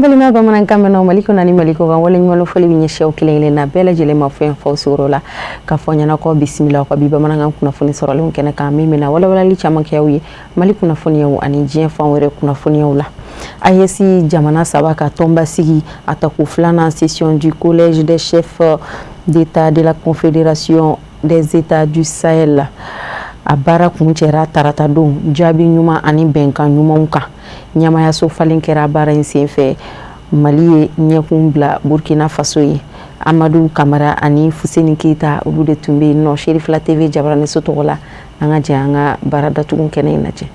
Balima bamanankan mɛnnaw Mali kɔnɔ ni Mali kɔ kan waleɲuman fɔli bɛ ɲɛsin kelen kelen na bɛɛ lajɛlen ma fɛn fɔ sɔrɔ la ka fɔ ɲɛna ko bisimila ka bi bamanankan kunnafoni sɔrɔlen kɛnɛ kan min bɛna walawalali caman kɛ aw ye Mali kunnafoniyaw ani diɲɛ fan wɛrɛ kunnafoniyaw la AES jamana saba ka tɔnba sigi atako filanan session du collège des chefs d'État de la Confédération des États du Sahel a baara kun cɛra tarata don jaabi ɲuman ani bɛnkan ɲumanw kan ɲamayaso falen kɛra baara in senfɛ Mali ye ɲɛkun bila Burkina Faso ye Amadou Kamara ani Fuseni Keita olu de tun bɛ yen nɔ Sherifla TV Jabarani so tɔgɔ la an ka jɛ an ka baara datugu kɛnɛ in lajɛ.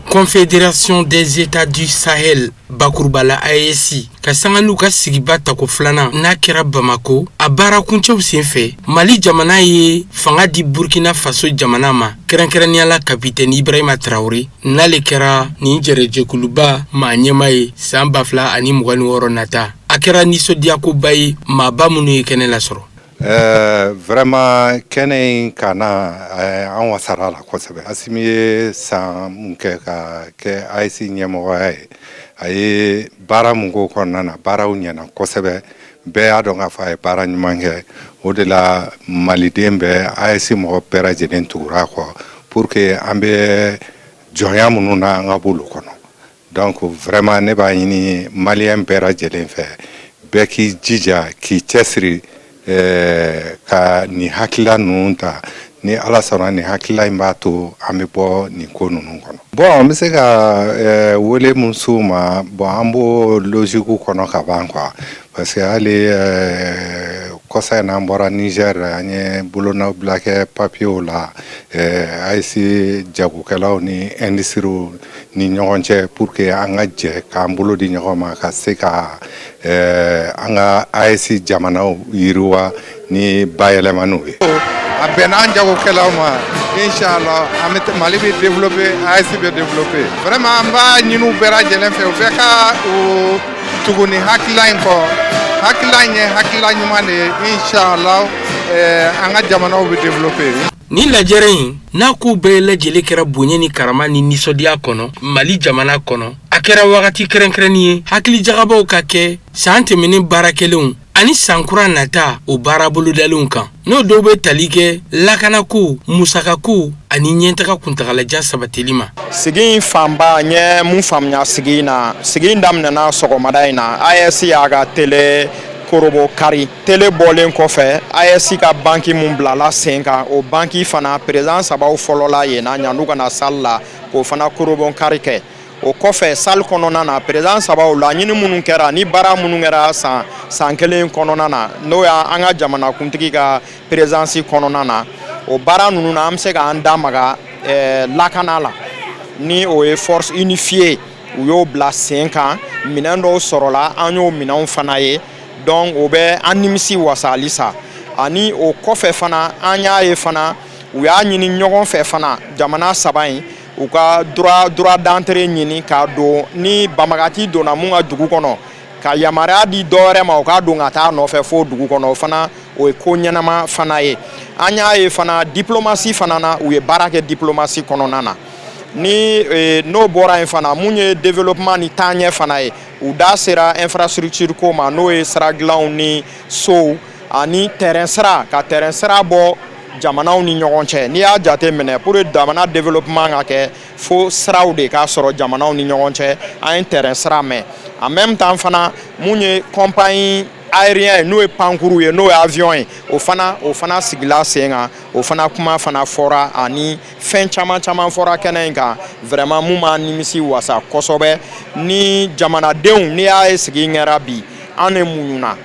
Confédération des États du Sahel Bakurbala AES ka sangalu ka sigiba tako filana n'a kɛra Bamako a baara kuncɛw senfɛ Mali jamana ye fanga di Burkina Faso jamana ma kɛrɛnkɛrɛnniyala capitaine Ibrahima Traoré n'ale kɛra ni jɛrɛjɛkuluba maa ɲɛma ye san 2026 nata a kɛra nisɔndiyakoba ye maaba minnu ye kɛnɛ lasɔrɔ. Vraiment kene kana an wasara la kosɛbɛ Asimi ye san mun kɛ ka kɛ AES ɲɛmɔgɔya ye a ye baara mun k'o kɔnɔna na baaraw ɲɛna kosɛbɛ bɛɛ y'a dɔn k'a fɔ a ye baara ɲuman kɛ o de la maliden bɛ AES mɔgɔ bɛɛ lajɛlen tugura kɔ pour que an bɛ jɔnya minnu na an ka bolo kɔnɔ donc vraiment ne b'a ɲini malien bɛɛ lajɛlen fɛ bɛɛ k'i jija k'i cɛsiri ka ni hakila ninnu ta ni ala sɔnna ni hakila in b'a to an bɛ bɔ nin ko ninnu kɔnɔ bon n bɛ se ka wele mun s'u ma bon an b'o logique kɔnɔ ka ban quoi parce que hali kɔsa in na an bɔra Niger an ye bolonɔw bila kɛ papiyew la AES jagokɛlaw ni industries ni ɲɔgɔn cɛ pour que an ka jɛ k'an bolo di ɲɔgɔn ma ka se ka an ka AES jamanaw yiriwa ni bayɛlɛmaniw ye. A bɛnna an jagokɛlaw ma inshallah an bɛ Mali bɛ développer AES bɛ développer vraiment an b'a ɲini u bɛɛ lajɛlen fɛ u bɛɛ ka tugu ni hakilila in kɔ hakilila in ye hakilila ɲuman de ye inshallah an ka jamanaw bɛ développer. Ni lajɛrɛ in n'a ko bɛɛ lajɛlen kɛra bonya ni karama ni nisɔndiya kɔnɔ Mali jamana kɔnɔ a kɛra wagati kɛrɛnkɛrɛnni ye hakili jagabaw ka kɛ san tɛmɛnen baarakɛlenw ani sankura nata o baara bolodalenw kan n'o dɔw bɛ tali kɛ lakanako musakako ani ɲɛtaga kuntagalajan sabatili ma. Sigi in fanba n ye mun faamuya sigi in na sigi in daminɛna sɔgɔmada in na AES y'a ka télé korobo kari télé bɔlen kɔfɛ AES ka banki mun bilala sen kan o banki fana président sabaw fɔlɔla yen na ɲandu kana salle la k'o fana korobo kari kɛ o kɔfɛ salle kɔnɔna na président sabaw laɲini minnu kɛra ni baara minnu kɛra san kelen kɔnɔna na n'o y'an ka jamana kuntigi ka présidence kɔnɔna na o baara ninnu na an bɛ se k'an da maga lakana la ni o ye force unifiée u y'o bila sen kan minɛn dɔw sɔrɔla an y'o minɛnw fana ye donc o bɛ an nimisi wasa halisa ani o kɔfɛ fana an y'a ye fana u y'a ɲini ɲɔgɔn fɛ fana jamana saba in u ka droit d'entrée ɲini k'a don ni banbagati donna mun ka dugu kɔnɔ ka yamaruya di dɔwɛrɛ ma u k'a don ka taa nɔfɛ fo dugu kɔnɔ o fana o ye ko ɲɛnama fana ye an y'a ye fana diplomasi fana na u ye baara kɛ diplomasi kɔnɔna na ni n'o bɔra yen fana mun ye développement ni taaɲɛ fana ye u da sera infrastructure ko ma n'o ye sira dilanw ni sow ani terrain sira ka terrain sira bɔ jamanaw ni ɲɔgɔn cɛ n'i y'a jate minɛ pour jamana développement ka kɛ fo siraw de k'a sɔrɔ jamanaw ni ɲɔgɔn cɛ an ye terrain sira mɛn en même temps fana mun ye compagnie aérien n'o ye pankuru ye n'o ye avion ye o fana sigila sen kan o fana kuma fana fɔra ani fɛn caman fɔra kɛnɛ in kan vraiment mun b'an nimisi wasa kosɛbɛ ni jamanadenw n'i y'a ye sigi kɛra bi an de muɲuna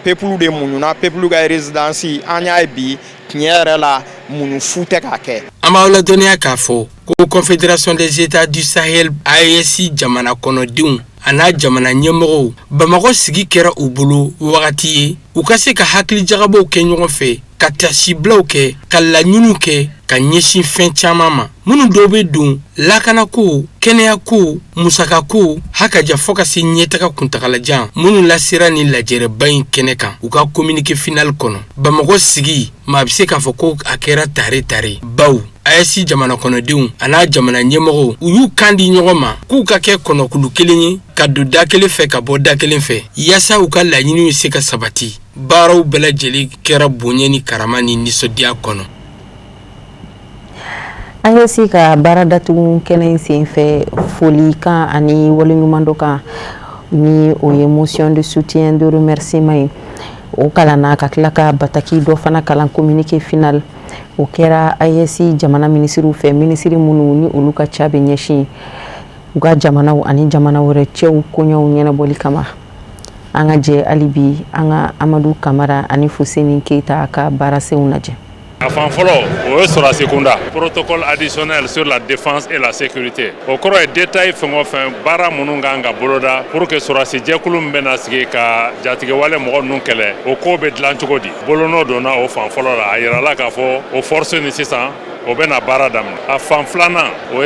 peuple de muɲuna peuple ka résidence an y'a ye bi tiɲɛ yɛrɛ la muɲu fu tɛ ka kɛ. An b'aw ladɔnniya k'a fɔ ko Confédération des États du Sahel AES jamana kɔnɔdenw a n'a jamana ɲɛmɔgɔw Bamako sigi kɛra u bolo wagati ye u ka se ka hakili jagabaw kɛ ɲɔgɔn fɛ ka tasiblaw kɛ ka laɲiniw kɛ ka ɲɛsin fɛn caman ma minnu dɔw bɛ don lakanako kɛnɛyako musakako hakaja fɔ ka se ɲɛtaga kuntagalajan minnu lasera ni lajɛrɛba in kɛnɛ kan u ka communiqué final kɔnɔ Bamako sigi maa bɛ se k'a fɔ ko a kɛra tare baw AES jamana kɔnɔdenw ana jamana ɲɛmɔgɔw u y'u kan di ɲɔgɔn ma k'u ka kɛ kɔnɔkulu kelen ye ka don da kelen fɛ ka bɔ da kelen fɛ yaasa u ka laɲiniw se ka sabati. Baaraw bɛɛ lajɛlen kɛra bonya ni karama ni nisɔndiya kɔnɔ. AES ka baara datugu kɛnɛ senfɛ foli kan ani waleɲuman dɔ kan ni o ye motion de soutien de remerciement ye. O kalana ka tila ka bataki dɔ fana kalan communiqué final o kɛra AES jamana ministre fɛ ministre minnu ni olu ka ca bɛ ɲɛsin u ka jamanaw ani jamana wɛrɛ cɛw koɲɛw ɲɛnabɔli kama. An ka jɛ hali bi an ka Amadu Kamara ani Fuseni Keita ka baarasenw lajɛ. Enfin, follow, au sera seconda. Protocole additionnel sur la défense et la sécurité. Au cours des détails, bara mununganga boloda pour que sera si jekulum benasige ka jatige wale mo nunkele au ko be dlan chukodi. Bolono dona au fan follow la ayirala ka fo au force ni sisan au bena bara dam. A fan flana o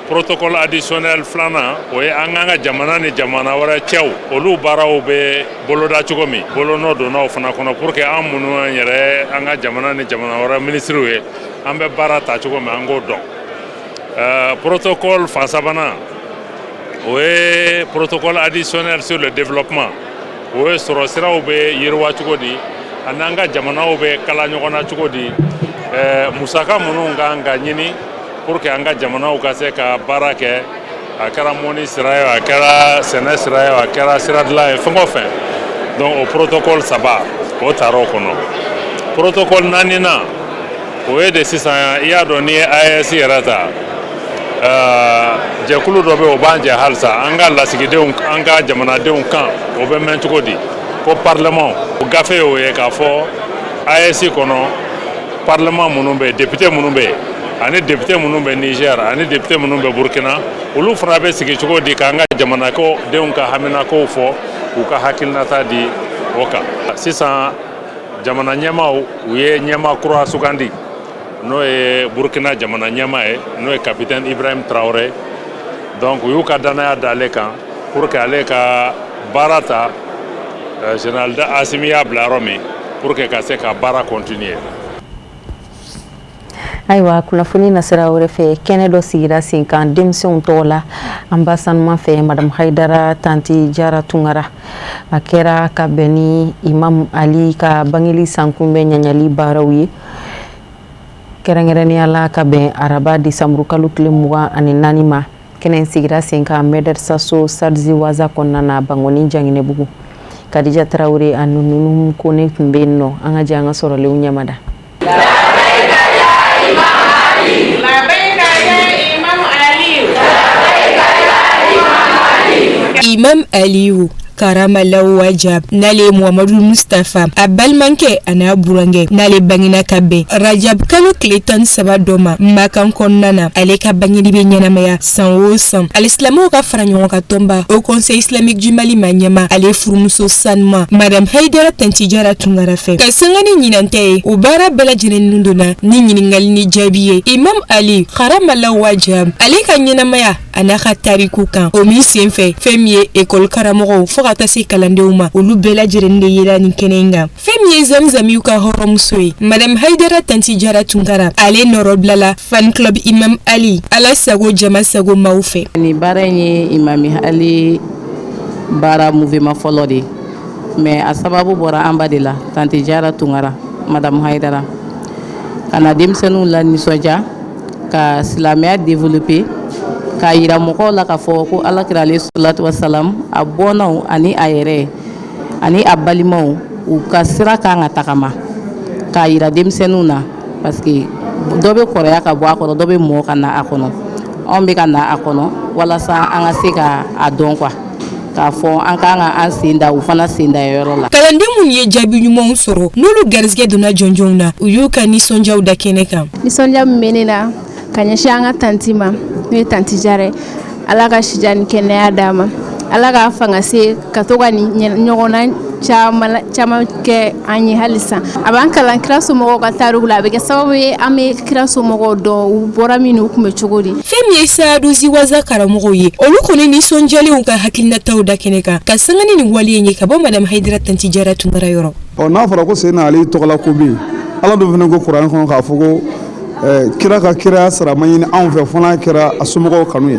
protocole additionnel flana o anganga jamana ni jamana wara chew olu baraw be boloda chugomi bolono dona o fana kono pour que amunu yere anga jamana ni jamana wara ministre we ambe bara ta chugomi ango don protocole fansabana o protocole additionnel sur le développement o sorosira o be yirwa chugodi ananga jamana o be kala nyogona chugodi musaka munu nganga nyini pour que anga jamana u ka se ka baara kɛ a kɛra mɔni sira ye a kɛra sɛnɛ sira ye a kɛra sira dilan ye fɛn o fɛn donc o protocole saba o taara o kɔnɔ protocole naaninan o ye de sisan i y'a dɔn ni ye AES yɛrɛ ta jɛkulu dɔ bɛ o b'an jɛ halisa an ka lasigidenw an ka jamanadenw kan o bɛ mɛn cogo di ko parlement o gafe y'o ye k'a fɔ AES kɔnɔ parlement minnu bɛ yen député minnu bɛ yen ani député minnu bɛ Niger ani député minnu bɛ Burkina olu fana bɛ sigi cogo di k'an ka jamana ko denw ka haminakow fɔ u ka hakilinata di o kan sisan jamana ɲɛmaaw u ye ɲɛmaa kura sugandi n'o ye Burkina jamana ɲɛmaa ye n'o ye capitaine Ibrahim Traoré donc u y'u ka danaya d'ale kan pour que ale ka baara ta général Assimi y'a bila yɔrɔ min pour que ka se ka baara continuer. Ayiwa kunnafoni nasira wɛrɛ fɛ kɛnɛ dɔ sigira sen kan denmisɛnw tɔgɔ la an ba sanuman fɛ Madame Haidara Tanti Jara Tunkara a kɛra ka bɛn ni Imam Ali ka bangeli sankunbɛn ɲaɲali baaraw ye kɛrɛnkɛrɛnnenya la ka bɛn araba desanburu kalo tile 24 ma kɛnɛ sigira sen kan Medersaso Sadzi Waza kɔnɔna na Bangoni Janginɛbugu Kadija Traoré a nununu kone tun bɛ yen nɔ an ka jɛ an ka sɔrɔlenw ɲɛmada. Imam Aliyu Karamallahu wajab nale Muhammadu Mustafa a balimankɛ ana burankɛ nale bangina ka bɛn Rajab kalo tile 17 dɔ ma Makan kɔnɔna na ale ka bangeli bɛ ɲɛnamaya san o san alisilamɛw ka fara ɲɔgɔn ka tɔnba au conseil islamique du Mali ma ɲɛma ale furumuso sanuma Madame Haidara Tanti Jara Tunkara fɛ ka sanga ni ɲinantɛ ye o baara bɛɛ lajɛlen donna ni ɲiningali ni jaabi ye Imam Ali Karamallahu wajab ale ka ɲɛnamaya a n'a ka tariku kan o min senfɛ fɛn min ye école karamɔgɔw fo ka taa se kalandenw ma olu bɛɛ lajɛlen de yera nin kɛnɛ in kan fɛn min ye Zamzamiw ka hɔrɔnmuso ye Madame Haidara Tanti Jara Tunkara ale nɔrɔ bilala fan club Imam Ali ala sago jama sago maaw fɛ ni baara in ye Imam Ali baara mouvement fɔlɔ de mais a sababu bɔra an ba de la Tanti Jara Tunkara Madame Haidara kana denmisɛnninw la nisɔndiya ka silamɛya développer ka yira mɔgɔw la ka fɔ ko alakira alayhi salatu wasalam a bɔnnaw ani a yɛrɛ ani a balimaw u ka sira kan ka tagama ka yira denmisɛnninw na parce que dɔ bɛ kɔrɔya ka bɔ a kɔnɔ dɔ bɛ mɔ ka na a kɔnɔ anw bɛ ka na a kɔnɔ walasa an ka se ka a dɔn quoi k'a fɔ an kan ka an sen da u fana sen da yɔrɔ la. Kalanden minnu ye jaabi ɲumanw sɔrɔ n'olu garisɛgɛ donna jɔnjɔnw na u y'u ka nisɔndiyaw da kɛnɛ kan. Nisɔndiya min bɛ ne la ka ɲɛsin an ka tanti ma n'o ye Tanti Jara ala ka sija ni kɛnɛya d'a ma ala k'a fanga se ka to ka ɲɔgɔnna caman kɛ an ye halisa a b'an kalan kira somɔgɔw ka tariku la a bɛ kɛ sababu ye an bɛ kira somɔgɔw dɔn u bɔra min u tun bɛ cogo di. Fɛn min ye Sadzi Waza karamɔgɔw ye olu kɔni nisɔndiyalenw ka hakilinataw da kɛnɛ kan ka sanga ni nin wale ye ka bɔ Madame Haidara Tanti Jara Tunkara yɔrɔ. N'a fɔra ko Seydina Ali tɔgɔla ko bɛ yen ala dɔ fana ko kuranɛ kɔnɔ k'a fɔ ko kira ka kira sara man ɲini anw fɛ fana kɛra a somɔgɔw kanu ye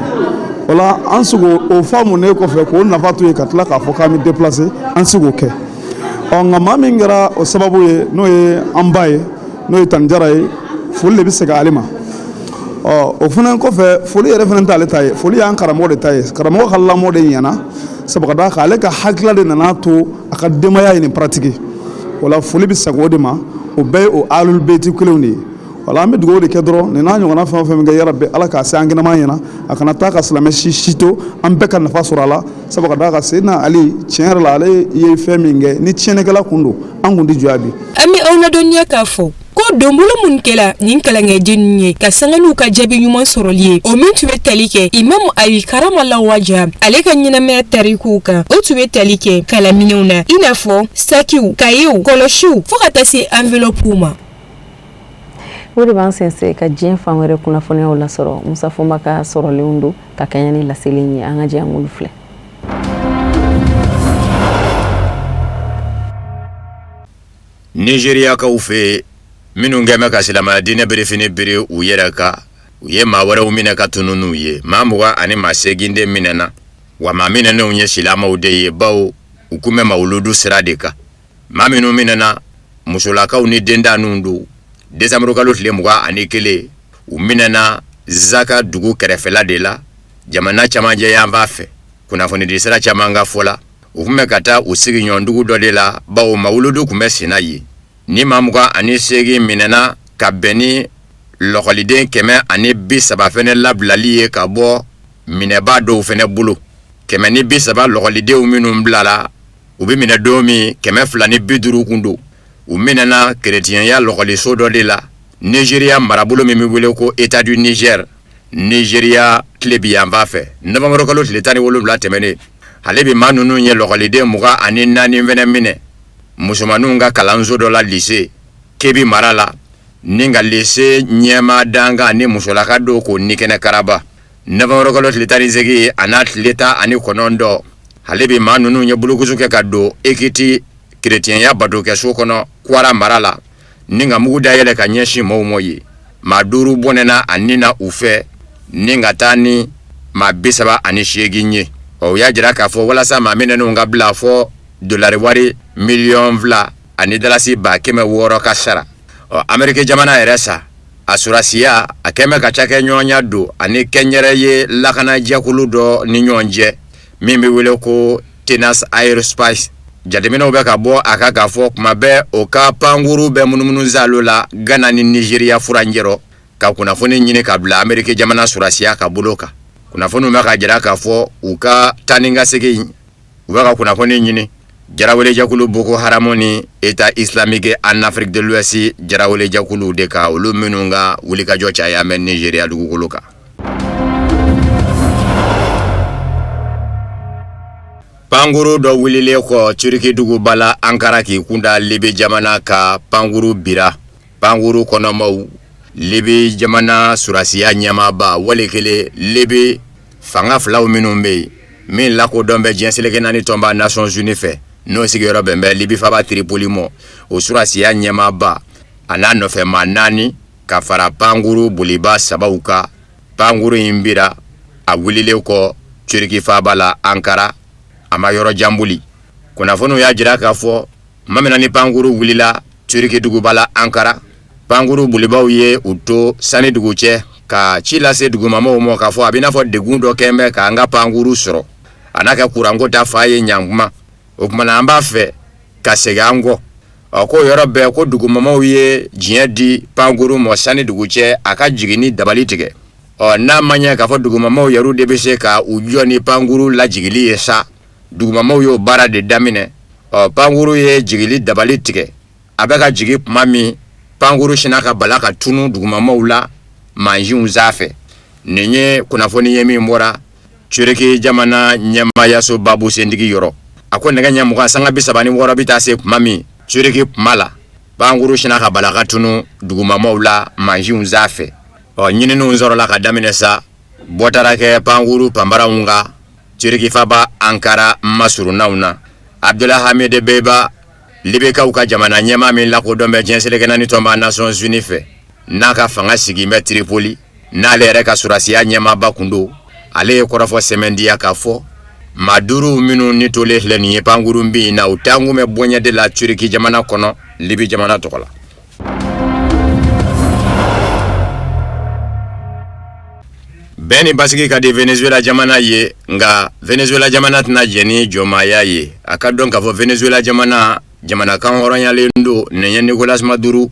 o la an se k'o faamunen kɔfɛ k'o nafa to ye ka tila k'a fɔ k'an bɛ déplacer an se k'o kɛ nka maa min kɛra o sababu ye n'o ye an ba ye n'o ye Tani Jara ye foli de bɛ segin ale ma o fana kɔfɛ foli yɛrɛ fana t'ale ta ye foli y'an karamɔgɔ de ta ye karamɔgɔ ka lamɔ de ɲɛna sabu ka d'a kan ale ka hakilila de nana to a ka denbaya ye nin pratique o la foli bɛ segin o de ma o bɛɛ ye o alul beyti kelenw de ye wala an bɛ dugawu de kɛ dɔrɔn nin n'a ɲɔgɔnna fɛn o fɛn min kɛ yarabi ala k'a se an kɛnɛma ɲɛna a kana taa ka silamɛ si to an bɛɛ ka nafa sɔrɔ a la sabu ka d'a kan Seydina Ali tiɲɛ yɛrɛ la ale ye fɛn min kɛ ni tiɲɛnikɛla kun don an kun tɛ jɔ a bi. An bɛ aw ladɔnniya k'a fɔ ko donbolo mun kɛla nin kalankɛden ninnu ye ka sanga n'u ka jaabi ɲuman sɔrɔli ye o min tun bɛ tali kɛ Imamu Ali karamala wajab ale ka ɲɛnamaya tarikuw kan o tun bɛ tali kɛ kalaminɛnw na i n'a fɔ sakiw kayew kɔlɔsiw fo ka taa se enveloppe ma. O de b'an sɛnsɛn ka diɲɛ fan wɛrɛ kunnafoniyaw lasɔrɔ Musa Fɔnba ka sɔrɔlenw don ka kɛɲɛ ni laseli ye an ka jɛ an k'olu filɛ. Nigériyakaw fɛ minnu kɛmɛ ka silamɛya diinɛ berefini biri u yɛrɛ kan u ye maa wɛrɛw minɛ ka tunu n'u ye maa 20 ani maa 8 de minɛna wa maa minɛnenw ye silamɛw de ye bawo u kun bɛ mawuludu sira de kan maa minnu minɛna musolakaw ni dendaninw don décembre kalo tile 21 u minɛna Zaka dugu kɛrɛfɛla de la jamana camancɛ yan b'a fɛ kunnafoni di sira caman ka fɔ la u kun bɛ ka taa u sigi ɲɔndugu dɔ de la bawo mawuludu kun bɛ senna ye ni maa 28 minɛna ka bɛn ni lɔgɔliden 130 fɛnɛ labilali ye ka bɔ minɛbaa dɔw fɛnɛ bolo 130 lɔgɔlidenw minnu bilala u bɛ minɛ don min 250 kun don u minɛna keretiyɛnya lɔgɔliso dɔ de la Nigeria marabolo min bɛ wele ko État du Niger Nigeria tile bi yan b'a fɛ novembre kalo tile 17 tɛmɛnen ale bi maa ninnu ye lɔgɔliden 24 fɛnɛ minɛ musomaninw ka kalanso dɔ la lycée Kebi mara la ni ka lycée ɲɛma danga ni musolaka dɔw ko Nikɛnɛ Karaba novembre kalo tile 18 a n'a tile 19 ale bi maa ninnu ye bulukusu kɛ ka don Ekiti keretiyɛnya badokɛso kɔnɔ Kwara mara la ni ka mugu dayɛlɛ ka ɲɛsin mɔɔw mɔ ye maa 5 bɔnɛna a ni na u fɛ ni ka taa ni maa 38 ye o y'a jira k'a fɔ walasa maa minɛnw ka bila fɔ dolari wari miliyɔn 2 ani dalasi 600 ka sara Amérique jamana yɛrɛ sa a surasiya a kɛmɛ ka cakɛ ɲɔgɔnya don ani kɛnyɛrɛ ye lakana jɛkulu dɔ ni ɲɔgɔn cɛ min bɛ wele ko Tenas Aerospace jateminɛw bɛ ka bɔ a ka fɔ kuma bɛɛ o ka pankuru bɛ munumunu zalo la Ghana ni Nigeria furanjɛrɔ ka kunnafoni ɲini ka bila Amérique jamana surasiya ka bolo kan kunnafoniw bɛ ka jira k'a fɔ u ka taa ni ka segin u bɛ ka kunnafoni ɲini Jarawele jakulu Boko Haram ni État islamique en Afrique de l'Ouest Jarawele jakulu de ka olu minnu ka wulikajɔ caya mɛ Nigeria dugukolo kan. Pankuru dɔ wililen kɔ Turki duguba la Ankara k'i kunda Libi jamana ka pankuru bira pankuru kɔnɔmaw Libi jamana surasiya ɲɛmaaba walikelen Libi fanga filaw minnu bɛ yen min lakodɔn bɛ diɲɛ seleke naani tɔnba Nations Unies fɛ n'o sigiyɔrɔ bɛn bɛ Libi faba Tripoli mɔ o surasiya ɲɛmaaba a n'a nɔfɛmaa 4 ka fara pankuru boliba 3 kan pankuru in bira a wililen kɔ Turki faba la Ankara a ma yɔrɔ jan boli kunnafoniw y'a jira k'a fɔ ma min ni pankuru wulila Turki duguba la Ankara pankuru bolibaw ye u to sani dugu cɛ ka ci lase dugumamaw ma k'a fɔ a bɛ n'a fɔ degun dɔ kɛn bɛ k'an ka pankuru sɔrɔ a n'a kɛ kuranko ta fa ye ɲankuma o kumana an b'a fɛ ka segin an kɔ ko yɔrɔ bɛɛ ko dugumamaw ye diɲɛ di pankuru mɔ sani dugu cɛ a ka jigin ni dabali tigɛ n'a ma ɲɛ k'a fɔ dugumamaw yɛrɛ de bɛ se ka u jɔ ni pankuru lajigili ye sa dugumamaw y'o baara de daminɛ pankuru ye jigili dabali tigɛ a bɛ ka jigi tuma min pankuru sina ka bala ka tunu dugumamaw la mansinw sanfɛ nin ye kunnafoni ye min bɔra Turki jamana ɲɛmaayaso babu sentigi yɔrɔ a ko nɛgɛ ɲɛ 20 sanga 36 bɛ taa se tuma min Turki tuma la pankuru sina ka bala ka tunu dugumamaw la mansinw sanfɛ ɲininiw sɔrɔla ka daminɛ sa bɔ taara kɛ pankuru panbaranw kan Turki faba Ankara masurunaw na Abdullah Hamid Beba Libekaw ka jamana ɲɛmaa min lakodɔn bɛ diɲɛ seleke naani tɔnba Nations Unies fɛ n'a ka fanga sigi bɛ Tripoli n'ale yɛrɛ ka surasiya ɲɛmaaba kun don ale ye kɔrɔfɔ sɛmɛndiya k'a fɔ maa 5 minnu ni tolen filɛ nin ye pankurun bin na u tankun bɛ bɔɲɛ de la Turki jamana kɔnɔ Libi jamana tɔgɔ la. bɛɛ ni basigi ka di Venezuela jamana ye nka Venezuela jamana tɛna jɛ ni jɔnmaaya ye a ka dɔn k'a fɔ Venezuela jamanakan hɔrɔnyalen don nin ye Nicolas Maduro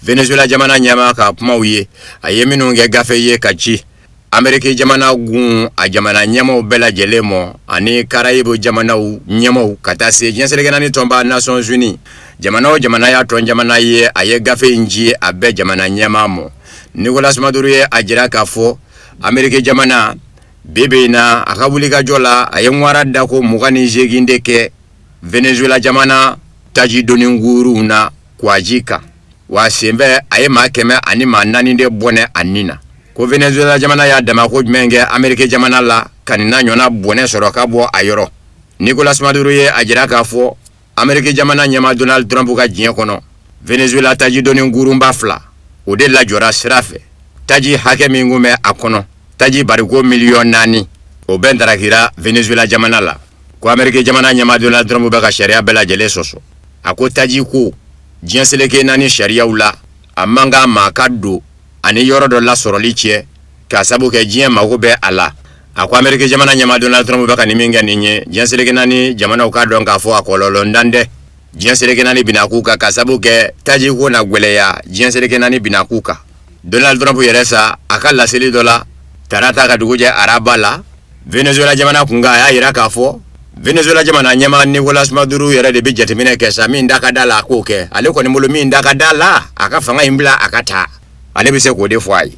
Venezuela jamana ɲɛmaa ka kumaw ye a ye minnu kɛ gafe ye ka ci Ameriki jamana gun a jamana ɲɛmaw bɛɛ lajɛlen mɔ ani Caraïbe jamanaw ɲɛmaw ka taa se diɲɛ seleke naani tɔnba Nations Unies jamana o jamana y'a tɔn jamana ye a ye gafe in ci a bɛɛ jamana ɲɛmaa mɔ Nicolas Maduro ye a jira k'a fɔ Ameriki jamana bebe na a ka wulikajɔ la a ye ŋwara dako 28 de kɛ Venezuela jamana taji doni nguuru na kwaji kan wa senbɛ a ye maa 104 de bɔnɛ a nin na ko Venezuela jamana y'a dama ko jumɛn kɛ Ameriki jamana la ka nin na ɲɔna bɔnɛ sɔrɔ ka bɔ a yɔrɔ Nicolas Maduro ye a jira k'a fɔ Ameriki jamana ɲɛma Donald Trump ka diɲɛ kɔnɔ Venezuela taji doni nguurunba 2 o de lajɔra sira fɛ taji hakɛ min kun bɛ a kɔnɔ taji bariko 4,000,000 o bɛɛ darakira Venezuela jamana la ko Ameriki jamana ɲɛma Donald Trump bɛ ka sariya bɛɛ lajɛlen sɔsɔ a ko taji ko diɲɛ seleke naani sariyaw la a man ka maa ka don ani yɔrɔ dɔ la sɔrɔli cɛ k'a sabu kɛ diɲɛ mago bɛ a la a ko Ameriki jamana ɲɛma Donald Trump bɛ ka nin min kɛ nin ye diɲɛ seleke naani jamanaw ka dɔn k'a fɔ a kɔlɔlɔ ntan dɛ diɲɛ seleke naani bina k'u kan k'a sabu kɛ taji ko na gwɛlɛya diɲɛ seleke naani bina k'u kan Donald Trump yɛrɛ sa a ka laseli dɔ la tarata ka dugu jɛ araba la Venezuela jamana kunga a y'a yira k'a fɔ Venezuela jamana ɲɛma Nicolas Maduro yɛrɛ de bɛ jateminɛ kɛ sa min da ka da la a k'o kɛ ale kɔni bolo min da ka da la a ka fanga in bila a ka taa ale bɛ se k'o de fɔ a ye.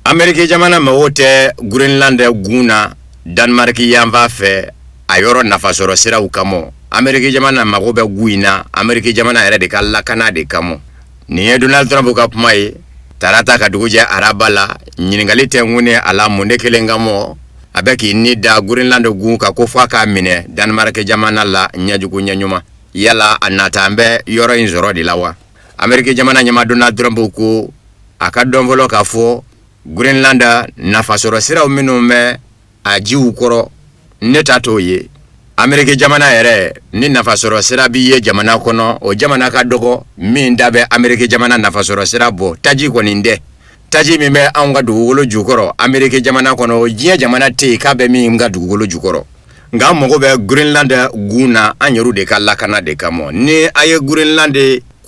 Ameriki jamana mago tɛ Greenland gun na Denmark yanfan fɛ a yɔrɔ nafasɔrɔ siraw kama Ameriki jamana mago bɛ gun in na Ameriki jamana yɛrɛ de ka lakana de kama nin ye Donald Trump ka kuma ye tarata ka dugu jɛ araba la ɲininkali tɛ ŋune a la mun de kelen kama a bɛ k'i ni da Greenland gun ka ko fɔ a k'a minɛ Denmark jamana la ɲɛjugu ɲɛɲuman yala a nata an bɛ yɔrɔ in sɔrɔ de la wa Ameriki jamana ɲɛma Donald Trump ko a ka dɔn fɔlɔ k'a fɔ Greenland nafasɔrɔ siraw minnu bɛ a jiw kɔrɔ ne ta t'o ye Ameriki jamana yɛrɛ ni nafasɔrɔ sira bi ye jamana kɔnɔ o jamana ka dɔgɔ min da bɛ Ameriki jamana nafasɔrɔ sira bɔ taji kɔni dɛ taji min bɛ anw ka dugukolo jukɔrɔ Ameriki jamana kɔnɔ o diɲɛ jamana tɛ yen k'a bɛ min ka dugukolo jukɔrɔ nka an mago bɛ Greenland gun na an yɛrɛw de ka lakana de kama ni a ye Greenland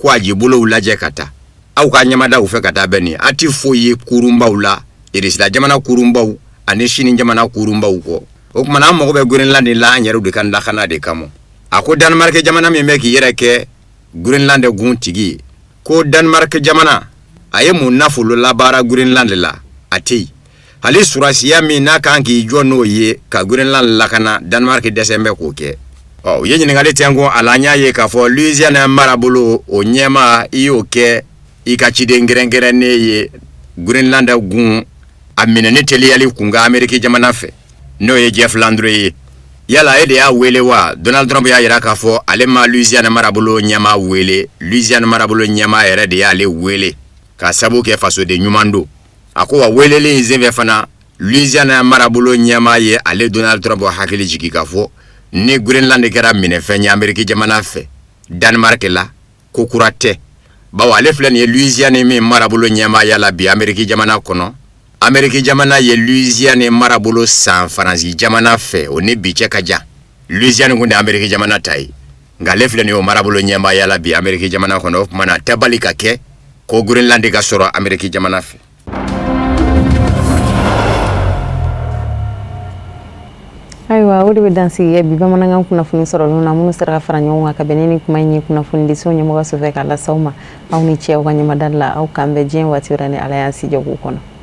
ko a jibolow lajɛ ka taa aw ka ɲamadaw fɛ ka taa bɛ nin a ti foyi ye kurunbaw la Irisila jamana kurunbaw ani Sini jamana kurunbaw kɔ o kuma an mago bɛ Greenland la an yɛrɛw de ka lakana de kama a ko Denmark jamana min bɛ k'i yɛrɛ kɛ Greenland gun tigi ko Denmark jamana a ye mun nafolo labaara Greenland la a tɛ yen hali surasiya min n'a kan k'i jɔ n'o ye ka Greenland lakana Denmark dɛsɛ bɛ k'o kɛ u ye ɲininkali tɛnko a la n y'a ye k'a fɔ Louisiana marabolo o ɲɛma i y'o kɛ i ka ciden gɛrɛngɛrɛnnen ye Greenland gun a minɛni teliyali kun ka Ameriki jamana fɛ n'o ye Jeff Landry ye yala e de y'a wele wa Donald Trump y'a yira k'a fɔ ale ma Louisiana marabolo ɲɛma wele Louisiana marabolo ɲɛma yɛrɛ de y'ale wele k'a sabu kɛ fasoden ɲuman don a ko wa weleli in senfɛ fana Louisiana marabolo ɲɛma ye ale Donald Trump hakili jigi k'a fɔ ni Greenland kɛra minɛfɛn ye Ameriki jamana fɛ Denmark la ko kura tɛ bawo ale filɛ nin ye Louisiana min marabolo ɲɛma yala bi Ameriki jamana kɔnɔ Ameriki jamana ye Louisiana marabolo san Faransi jamana fɛ o ni bi cɛ ka jan Louisiana kun de Ameriki jamana ta ye nka ale filɛ nin ye o marabolo ɲɛma yala bi Ameriki jamana kɔnɔ o kuma na tɛ bali ka kɛ ko Greenland ka sɔrɔ Ameriki jamana fɛ. Ayiwa o de bɛ dansigi kɛ bi bamanankan kunnafoni sɔrɔlen na minnu sera ka fara ɲɔgɔn kan ka bɛn ni kuma in ye kunnafoni di so ɲɛmɔgɔ sɔfɛ k'a lase aw ma aw ni cɛ aw ka ɲɛmada la aw k'an bɛn diɲɛ waati wɛrɛ ni Ala y'an si jɔ k'u kɔnɔ.